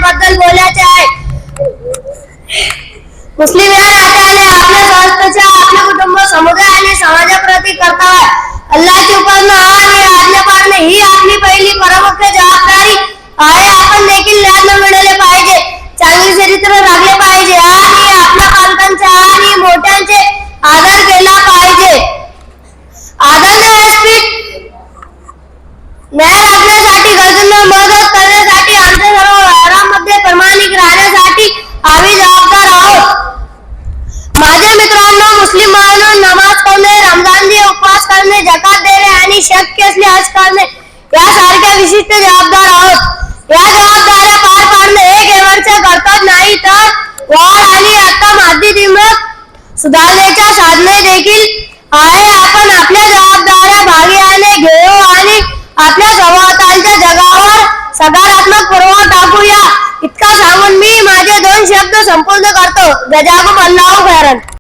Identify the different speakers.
Speaker 1: करण्याबद्दल बोलायचे आहे। मुस्लिम या नात्याने आपल्या संस्थेच्या आपले कुटुंब समुदाय आणि समाजाप्रती कर्तव्य अल्लाहची उपासना आणि आज्ञा पाळणे ही आपली पहिली परममुख्य जबाबदारी आहे। आपण देखील ज्ञान मिळवले पाहिजे, चांगले चरित्र राखले पाहिजे आणि आपल्या पालकांचा आणि मोठ्यांचे आदर केला पाहिजे। आदरणीय व्यासपीठ, न्याय राखण्यासाठी गरजूंना मदत करण्यासाठी आमच्या सर्व व्यवहारांमध्ये प्रामाणिक राहण्यासाठी आम्ही जबाबदार आहोत। माझ्या मित्रांनो, मुस्लिम बांधवांनो, नमाज पढ़णे, रमजानचे उपवास करणे, जकात देणे आणि शक्य असल्यास हज करणे यासारख्या विशिष्ट जबाबदार आहोत। या जबाबदाऱ्या पार पाडणे हे केवळचे कर्तव्य नाही तर वाढ आणि आता माध्यमिक सुधारणेच्या साधने देखील आहे। आपण आपल्या जबाबदाऱ्या भाग्याने घेऊ आणि आपल्या सभोवतालच्या जगावर सकारात्मक प्रभाव टाकूया। इतका सांगून मी माझे 2 शब्द संपूर्ण करतो। जजाकुम अल्लाहु खैरन।